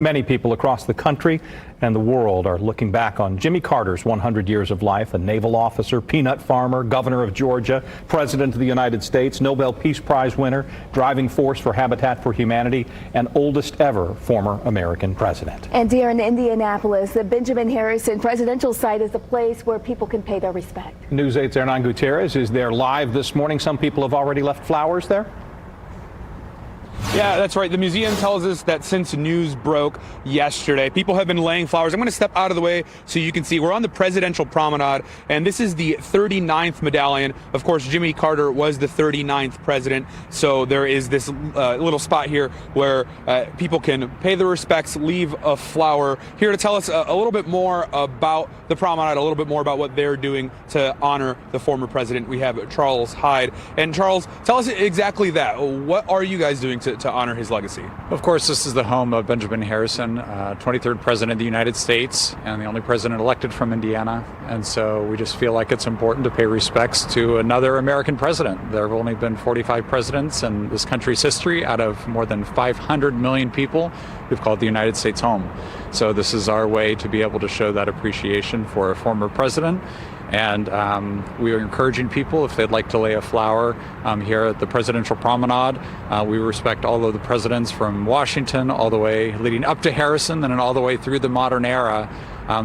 Many people across the country and the world are looking back on Jimmy Carter's 100 years of life, a naval officer, peanut farmer, governor of Georgia, president of the United States, Nobel Peace Prize winner, driving force for Habitat for Humanity, and oldest ever former American president. And here in Indianapolis, the Benjamin Harrison Presidential Site is a place where people can pay their respect. News 8's Hernan Gutierrez is there live this morning. Some people have already left flowers there. Yeah, that's right. The museum tells us that since news broke yesterday, people have been laying flowers. I'm going to step out of the way so you can see. We're on the Presidential Promenade, and this is the 39th medallion. Of course, Jimmy Carter was the 39th president, so there is this little spot here where people can pay their respects, leave a flower. Here to tell us a little bit more about the promenade, a little bit more about what they're doing to honor the former president, we have Charles Hyde. And Charles, tell us exactly that. What are you guys doing to honor his legacy? Of course, this is the home of Benjamin Harrison, 23rd president of the United States and the only president elected from Indiana. And so we just feel like it's important to pay respects to another American president. There have only been 45 presidents in this country's history out of more than 500 million people who've called the United States home. So this is our way to be able to show that appreciation for a former president. And we are encouraging people, if they'd like to lay a flower here at the Presidential Promenade. We respect all of the presidents from Washington all the way leading up to Harrison and then all the way through the modern era.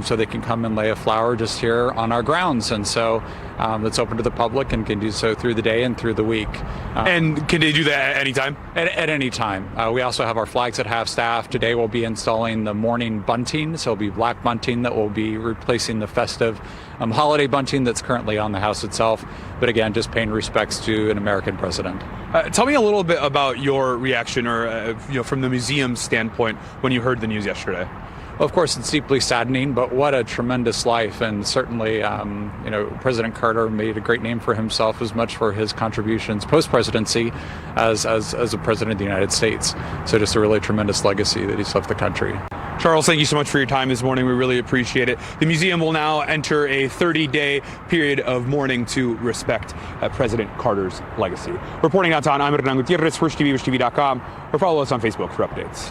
So they can come and lay a flower just here on our grounds. And so it's open to the public and can do so through the day and through the week. And can they do that at any time? At any time. We also have our flags at half-staff. Today we'll be installing the morning bunting. So it'll be black bunting that will be replacing the festive holiday bunting that's currently on the house itself. But again, just paying respects to an American president. Tell me a little bit about your reaction or from the museum's standpoint when you heard the news yesterday. Of course, it's deeply saddening, but what a tremendous life. And certainly, President Carter made a great name for himself as much for his contributions post-presidency as a president of the United States. So just a really tremendous legacy that he's left the country. Charles, thank you so much for your time this morning. We really appreciate it. The museum will now enter a 30-day period of mourning to respect President Carter's legacy. Reporting downtown, I'm Hernan Gutierrez, FirstTV, FirstTV.com, or follow us on Facebook for updates.